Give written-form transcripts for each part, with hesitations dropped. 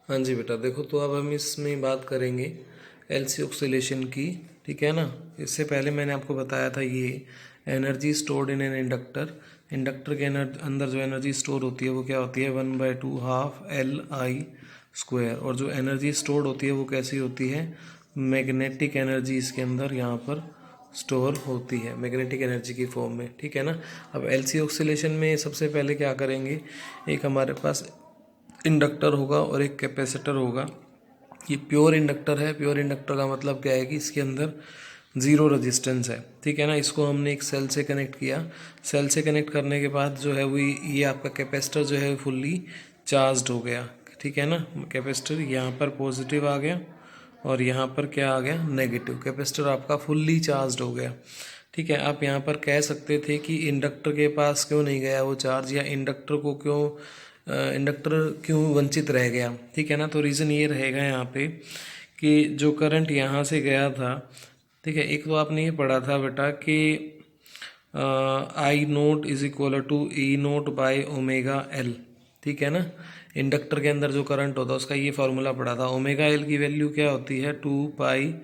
हाँ जी बेटा, देखो तो अब हम इसमें बात करेंगे एलसी ऑक्सीलेशन की। ठीक है ना। इससे पहले मैंने आपको बताया था ये energy stored in an inductor. Inductor के अंदर जो एनर्जी स्टोर होती है वो क्या होती है, 1/2 हाफ एल आई स्क्वायर। और जो एनर्जी स्टोर्ड होती है वो कैसी होती है, मैग्नेटिक एनर्जी इसके अंदर यहाँ पर स्टोर होती है, मैग्नेटिक एनर्जी की फॉर्म में। ठीक है ना। अब एलसी ऑक्सीलेशन में सबसे पहले क्या करेंगे, एक हमारे पास इंडक्टर होगा और एक कैपेसिटर होगा। ये प्योर इंडक्टर है। प्योर इंडक्टर का मतलब क्या है कि इसके अंदर ज़ीरो रेजिस्टेंस है। ठीक है ना। इसको हमने एक सेल से कनेक्ट किया। सेल से कनेक्ट करने के बाद जो है वो ये आपका कैपेसिटर जो है फुल्ली चार्ज्ड हो गया। ठीक है ना। कैपेसिटर यहाँ पर पॉजिटिव आ गया और यहाँ पर क्या आ गया, नेगेटिव। कैपेसिटर आपका फुल्ली चार्ज्ड हो गया। ठीक है। आप यहाँ पर कह सकते थे कि इंडक्टर के पास क्यों नहीं गया वो चार्ज, या इंडक्टर क्यों वंचित रह गया। ठीक है ना। तो रीज़न ये रहेगा यहाँ पे कि जो करंट यहाँ से गया था, ठीक है, एक तो आपने ये पढ़ा था बेटा कि I naught is equal to E naught by omega L. ठीक है ना। इंडक्टर के अंदर जो करंट होता है उसका ये फार्मूला पढ़ा था। ओमेगा एल की वैल्यू क्या होती है, 2 पाई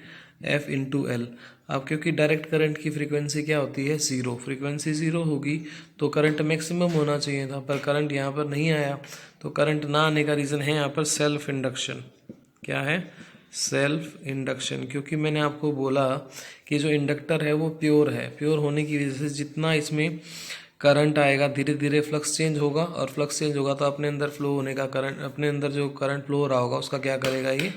f इंटू एल। अब क्योंकि डायरेक्ट करंट की फ्रीक्वेंसी क्या होती है, ज़ीरो। फ्रीक्वेंसी ज़ीरो होगी तो करंट मैक्सिमम होना चाहिए था, पर करंट यहाँ पर नहीं आया। तो करंट ना आने का रीज़न है यहाँ पर सेल्फ इंडक्शन। क्या है, सेल्फ इंडक्शन। क्योंकि मैंने आपको बोला कि जो इंडक्टर है वो प्योर है। प्योर होने की वजह से जितना इसमें करंट आएगा धीरे धीरे फ्लक्स चेंज होगा, और फ्लक्स चेंज होगा तो अपने अंदर फ्लो होने का करंट, अपने अंदर जो करंट फ्लो हो रहा होगा उसका क्या करेगा, ये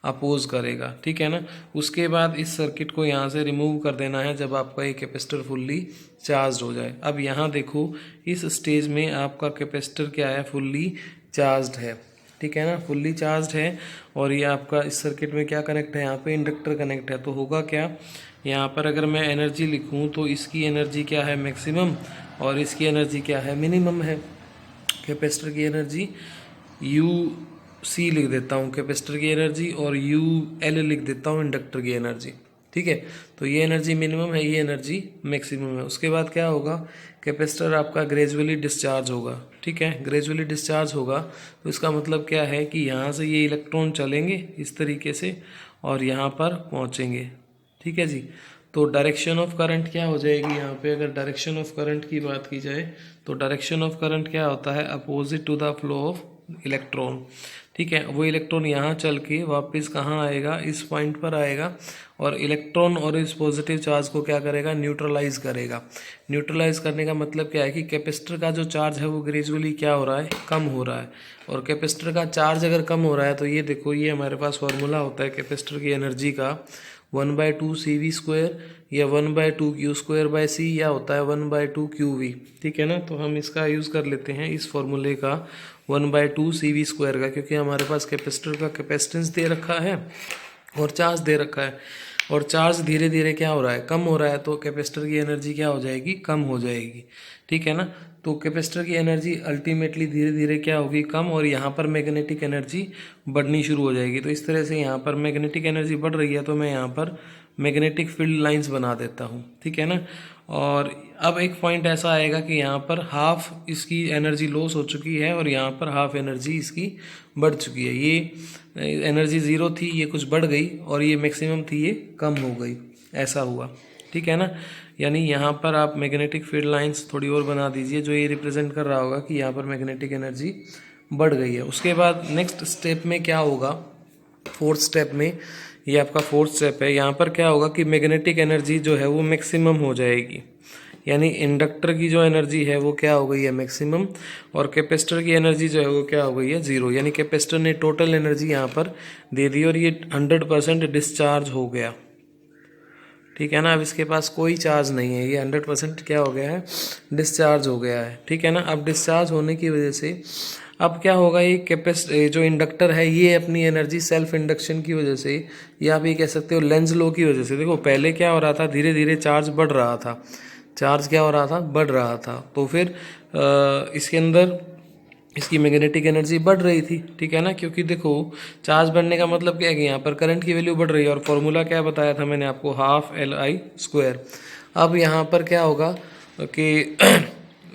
अपोज करेगा। ठीक है ना। उसके बाद इस सर्किट को यहाँ से रिमूव कर देना है जब आपका ये कैपेसिटर फुल्ली चार्ज हो जाए। अब यहाँ देखो इस स्टेज में आपका कैपेसिटर क्या है, फुल्ली चार्ज है। ठीक है ना, फुल्ली चार्ज है। और ये आपका इस सर्किट में क्या कनेक्ट है, यहाँ पे इंडक्टर कनेक्ट है। तो होगा क्या, यहाँ पर अगर मैं एनर्जी लिखूँ तो इसकी एनर्जी क्या है, मैक्सिमम, और इसकी एनर्जी क्या है, मिनिमम है। कैपेसिटर की एनर्जी यू सी लिख देता हूँ कैपेसिटर की एनर्जी, और यू एल लिख देता हूँ इंडक्टर की एनर्जी। ठीक है। तो ये एनर्जी मिनिमम है, ये एनर्जी मैक्सिमम है। उसके बाद क्या होगा, कैपेसिटर आपका ग्रेजुअली डिस्चार्ज होगा। ठीक है। ग्रेजुअली डिस्चार्ज होगा तो इसका मतलब क्या है कि यहाँ से ये इलेक्ट्रॉन चलेंगे इस तरीके से और यहाँ पर पहुँचेंगे। ठीक है जी। तो डायरेक्शन ऑफ करंट क्या हो जाएगी यहाँ पे, अगर डायरेक्शन ऑफ करंट की बात की जाए तो डायरेक्शन ऑफ करंट क्या होता है, opposite to the flow of electron. ठीक है। वो इलेक्ट्रॉन यहाँ चल के वापस कहाँ आएगा, इस पॉइंट पर आएगा, और इलेक्ट्रॉन और इस पॉजिटिव चार्ज को क्या करेगा, न्यूट्रलाइज करेगा। न्यूट्रलाइज करने का मतलब क्या है कि कैपेसिटर का जो चार्ज है वो ग्रेजुअली क्या हो रहा है, कम हो रहा है। और कैपेसिटर का चार्ज अगर कम हो रहा है तो ये देखो, ये हमारे पास फॉर्मूला होता है कैपेसिटर की एनर्जी का, 1/2 CV², या 1/2Q²/C, या होता है 1/2QV। ठीक है ना। तो हम इसका यूज़ कर लेते हैं इस फॉर्मूले का 1/2 CV² का, क्योंकि हमारे पास कैपेसिटर का कैपेसिटेंस दे रखा है और चार्ज दे रखा है, और चार्ज धीरे धीरे क्या हो रहा है, कम हो रहा है। तो कैपेसिटर की एनर्जी क्या हो जाएगी, कम हो जाएगी। ठीक है ना। तो कैपेसिटर की एनर्जी अल्टीमेटली धीरे धीरे क्या होगी, कम, और यहाँ पर मैग्नेटिक एनर्जी बढ़नी शुरू हो जाएगी। तो इस तरह से यहाँ पर मैग्नेटिक एनर्जी बढ़ रही है तो मैं यहाँ पर मैग्नेटिक फील्ड लाइंस बना देता हूँ। ठीक है ना। और अब एक पॉइंट ऐसा आएगा कि यहाँ पर हाफ इसकी एनर्जी लॉस हो चुकी है और यहाँ पर हाफ एनर्जी इसकी बढ़ चुकी है। ये एनर्जी ज़ीरो थी, ये कुछ बढ़ गई, और ये मैक्सिमम थी, ये कम हो गई। ऐसा हुआ। ठीक है ना। यानी यहाँ पर आप मैग्नेटिक फील्ड लाइंस थोड़ी और बना दीजिए जो ये रिप्रेजेंट कर रहा होगा कि यहाँ पर मैग्नेटिक एनर्जी बढ़ गई है। उसके बाद नेक्स्ट स्टेप में क्या होगा, फोर्थ स्टेप में, ये आपका फोर्थ स्टेप है, यहाँ पर क्या होगा कि मैग्नेटिक एनर्जी जो है वो मैक्सिमम हो जाएगी। यानी इंडक्टर की जो एनर्जी है वो क्या हो गई है, मैक्सिमम, और कैपेसिटर की एनर्जी जो है वो क्या हो गई है, ज़ीरो। यानी कैपेसिटर ने टोटल एनर्जी यहाँ पर दे दी और ये 100% डिस्चार्ज हो गया। ठीक है ना। अब इसके पास कोई चार्ज नहीं है, ये 100% क्या हो गया है, डिस्चार्ज हो गया है। ठीक है ना। अब डिस्चार्ज होने की वजह से अब क्या होगा, ये जो इंडक्टर है ये अपनी एनर्जी सेल्फ इंडक्शन की वजह से, या आप ये कह सकते हो लेंज लॉ की वजह से, देखो पहले क्या हो रहा था, धीरे धीरे चार्ज बढ़ रहा था, चार्ज क्या हो रहा था, बढ़ रहा था। तो फिर इसके अंदर इसकी मैग्नेटिक एनर्जी बढ़ रही थी। ठीक है ना। क्योंकि देखो चार्ज बढ़ने का मतलब क्या है कि यहाँ पर करंट की वैल्यू बढ़ रही है, और फॉर्मूला क्या बताया था मैंने आपको, हाफ LI²। अब यहाँ पर क्या होगा कि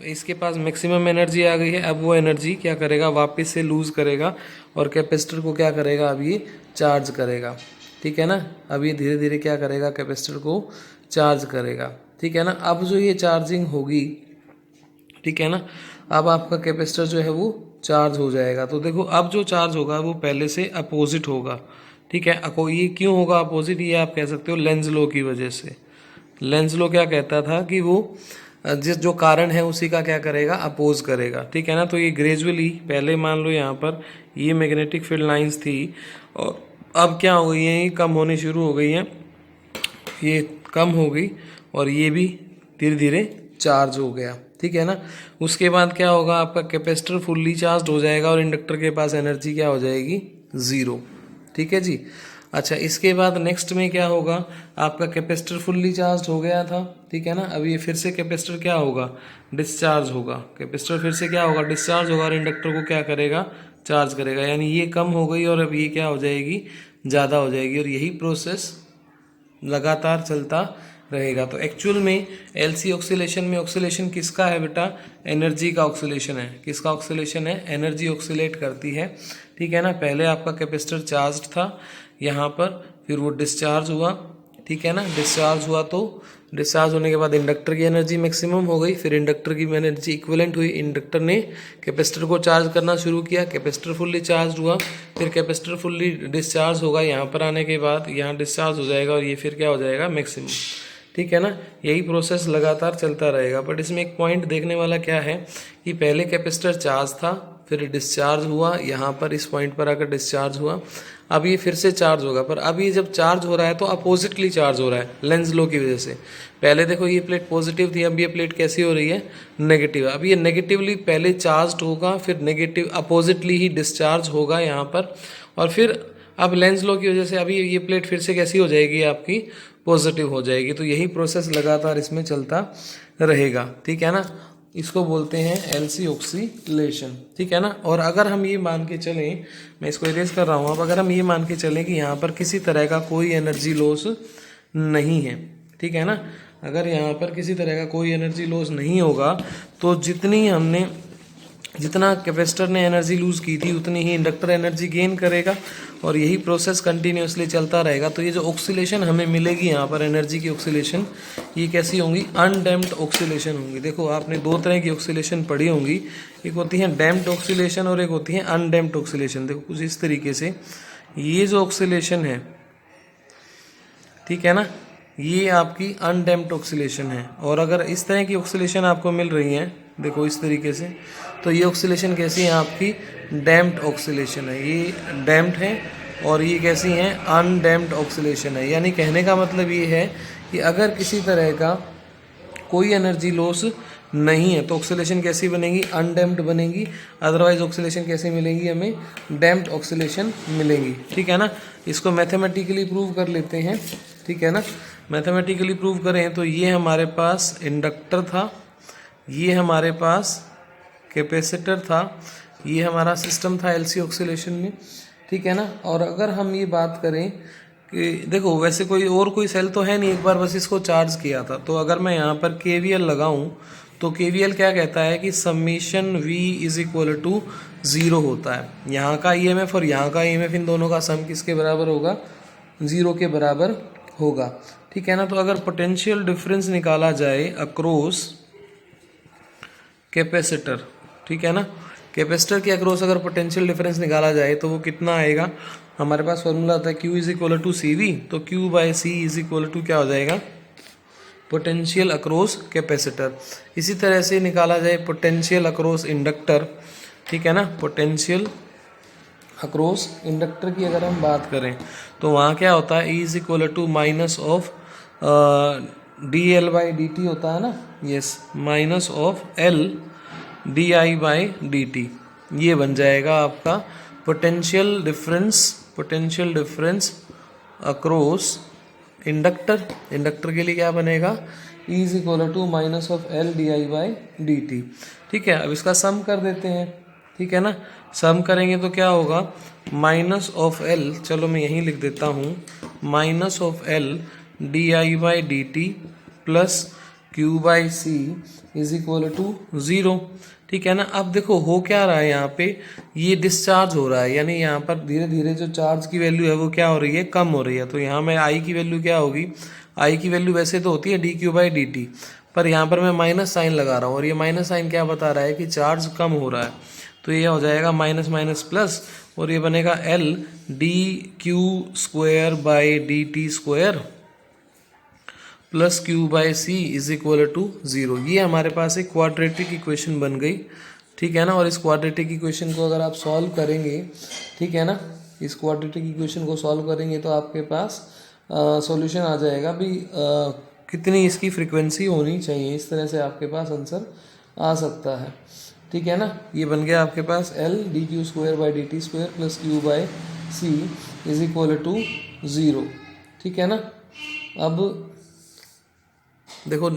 इसके पास मैक्सिमम एनर्जी आ गई है। अब वो एनर्जी क्या करेगा, वापस से लूज़ करेगा और कैपेसिटर को क्या करेगा, अब ये चार्ज करेगा, ठीक है ना। अब ये धीरे धीरे क्या करेगा, कैपेसिटर को चार्ज करेगा, ठीक है ना। अब जो ये चार्जिंग होगी, ठीक है ना, अब आपका कैपेसिटर जो है वो चार्ज हो जाएगा। तो देखो अब जो चार्ज होगा वो पहले से अपोजिट होगा, ठीक है। ये क्यों होगा अपोजिट, ये आप कह सकते हो लेंज लॉ की वजह से। लेंज लॉ क्या कहता था कि वो जिस जो कारण है उसी का क्या करेगा, अपोज करेगा, ठीक है ना। तो ये ग्रेजुअली, पहले मान लो यहाँ पर ये मैग्नेटिक फील्ड लाइंस थी और अब क्या हो गई है, ये कम होनी शुरू हो गई है, ये कम हो गई और ये भी धीरे धीरे चार्ज हो गया, ठीक है ना। उसके बाद क्या होगा, आपका कैपेसिटर फुल्ली चार्ज हो जाएगा और इंडक्टर के पास एनर्जी क्या हो जाएगी, 0, ठीक है जी। अच्छा, इसके बाद नेक्स्ट में क्या होगा, आपका कैपेसिटर फुल्ली चार्ज हो गया था, ठीक है ना। अब ये फिर से कैपेसिटर क्या होगा, डिस्चार्ज होगा। कैपेसिटर फिर से क्या होगा, डिस्चार्ज होगा और इंडक्टर को क्या करेगा, चार्ज करेगा। यानी ये कम हो गई और अब ये क्या हो जाएगी, ज़्यादा हो जाएगी और यही प्रोसेस लगातार चलता रहेगा। तो एक्चुअल में एलसी ऑक्सीलेशन में ऑक्सीलेशन किसका है बेटा, एनर्जी का ऑक्सीलेशन है। किसका ऑक्सीलेशन है, एनर्जी ऑक्सीलेट करती है, ठीक है ना। पहले आपका कैपेसिटर चार्ज था यहाँ पर, फिर वो डिस्चार्ज हुआ, ठीक है ना। डिस्चार्ज हुआ तो डिस्चार्ज होने के बाद इंडक्टर की एनर्जी मैक्सिमम हो गई, फिर इंडक्टर की एनर्जी इक्विवेलेंट हुई, इंडक्टर ने कैपेसिटर को चार्ज करना शुरू किया, कैपेसिटर फुल्ली चार्ज हुआ, फिर कैपेसिटर फुल्ली डिस्चार्ज होगा, यहाँ पर आने के बाद यहाँ डिस्चार्ज हो जाएगा और ये फिर क्या हो जाएगा, मैक्सिमम, ठीक है ना। यही प्रोसेस लगातार चलता रहेगा। बट इसमें एक पॉइंट देखने वाला क्या है कि पहले कैपेसिटर चार्ज था, फिर डिस्चार्ज हुआ, यहाँ पर इस पॉइंट पर आकर डिस्चार्ज हुआ, अब ये फिर से चार्ज होगा। पर अब ये जब चार्ज हो रहा है तो अपोजिटली चार्ज हो रहा है लेंज लॉ की वजह से। पहले देखो ये प्लेट पॉजिटिव थी, अब ये प्लेट कैसी हो रही है, नेगेटिव। अब ये नेगेटिवली पहले चार्ज होगा, फिर नेगेटिव अपोजिटली ही डिस्चार्ज होगा यहाँ पर, और फिर अब लेंज लॉ की वजह से अभी ये प्लेट फिर से कैसी हो जाएगी, आपकी पॉजिटिव हो जाएगी। तो यही प्रोसेस लगातार इसमें चलता रहेगा, ठीक है ना। इसको बोलते हैं एलसी ऑक्सीलेशन, ठीक है ना। और अगर हम ये मान के चलें, मैं इसको इरेज कर रहा हूँ, अब अगर हम ये मान के चलें कि यहाँ पर किसी तरह का कोई एनर्जी लॉस नहीं है, ठीक है ना, अगर यहाँ पर किसी तरह का कोई एनर्जी लॉस नहीं होगा तो जितना कैपेसिटर ने एनर्जी लूज की थी उतनी ही इंडक्टर एनर्जी गेन करेगा और यही प्रोसेस कंटिन्यूसली चलता रहेगा। तो ये जो ऑक्सीलेशन हमें मिलेगी यहाँ पर एनर्जी की ऑक्सीलेशन, ये कैसी होंगी, अनडैम्प्ड ऑक्सीलेशन होंगी। देखो आपने दो तरह की ऑक्सीलेशन पढ़ी होंगी, एक होती है डैम्प्ड ऑक्सीलेशन और एक होती है अनडैम्प्ड ऑक्सीलेशन। देखो कुछ इस तरीके से ये जो ऑक्सीलेशन है, ठीक है ना, ये आपकी अनडैम्प्ड ऑक्सीलेशन है। और अगर इस तरह की ऑक्सीलेशन आपको मिल रही है, देखो इस तरीके से, तो ये ऑक्सीलेशन कैसी है, आपकी डैम्प्ड ऑक्सीलेशन है। ये डैम्प्ड है और ये कैसी है, अनडैम्प्ड ऑक्सीलेशन है। यानी कहने का मतलब ये है कि अगर किसी तरह का कोई एनर्जी लॉस नहीं है तो ऑक्सीलेशन कैसी बनेगी, अनडैम्प्ड बनेगी। अदरवाइज ऑक्सीलेशन कैसे मिलेंगी, हमें डैम्प्ड ऑक्सीलेशन मिलेंगी, ठीक है ना। इसको मैथमेटिकली प्रूव कर लेते हैं, ठीक है ना। मैथमेटिकली प्रूव करें तो ये हमारे पास इंडक्टर था, ये हमारे पास कैपेसिटर था, ये हमारा सिस्टम था एलसी ऑक्सीलेशन में, ठीक है ना। और अगर हम ये बात करें कि देखो वैसे कोई सेल तो है नहीं, एक बार बस इसको चार्ज किया था। तो अगर मैं यहाँ पर KVL लगाऊं तो KVL क्या कहता है कि summation V is equal to 0 होता है। यहाँ का EMF और यहाँ का EMF, इन दोनों का सम किसके बराबर होगा, 0 के बराबर होगा, ठीक है ना। तो अगर पोटेंशियल डिफरेंस निकाला जाए अक्रॉस कैपेसिटर, ठीक है ना, कैपेसिटर के अक्रॉस अगर पोटेंशियल डिफरेंस निकाला जाए तो वो कितना आएगा, हमारे पास फॉर्मूला आता है Q is equal to CV, तो Q by C is equal to क्या हो जाएगा, पोटेंशियल अक्रॉस कैपेसिटर। इसी तरह से निकाला जाए पोटेंशियल अक्रॉस इंडक्टर, ठीक है ना, पोटेंशियल अक्रॉस इंडक्टर की अगर हम बात करें तो वहाँ क्या होता है, E is equal to minus of DL by dt होता है ना, yes, minus of L DI by dt। ये बन जाएगा आपका potential difference across inductor. Inductor के लिए क्या बनेगा, E is equal to minus of L DI by dt, ठीक है। अब इसका सम कर देते हैं, ठीक है ना। सम करेंगे तो क्या होगा, माइनस ऑफ L, चलो मैं यहीं लिख देता हूँ, minus of L DI by dt plus Q by C is equal to 0। ठीक है ना। अब देखो हो क्या रहा है यहाँ पे, ये डिस्चार्ज हो रहा है, यानी यहाँ पर धीरे धीरे जो चार्ज की वैल्यू है वो क्या हो रही है, कम हो रही है। तो यहाँ में आई की वैल्यू क्या होगी, आई की वैल्यू वैसे तो होती है D Q by D T, पर यहाँ पर मैं माइनस साइन लगा रहा हूँ और ये माइनस साइन क्या बता रहा है कि चार्ज कम हो रहा है। तो ये हो जाएगा माइनस माइनस प्लस और ये बनेगा L D Q square by D T square plus Q by C is equal to 0। ये हमारे पास एक क्वाड्रेटिक इक्वेशन बन गई। ठीक है ना। और इस क्वाड्रेटिक इक्वेशन को अगर आप सॉल्व करेंगे, ठीक है ना, इस क्वाड्रेटिक इक्वेशन को सॉल्व करेंगे तो आपके पास सॉल्यूशन आ जाएगा भी कितनी इसकी फ्रीक्वेंसी होनी चाहिए। इस तरह से आपके पास आंसर आ सकता है। ठीक है ना। ये बन गया आपके पास L D Q square by D T square plus Q by C is equal to 0। ठीक है ना। अब देखो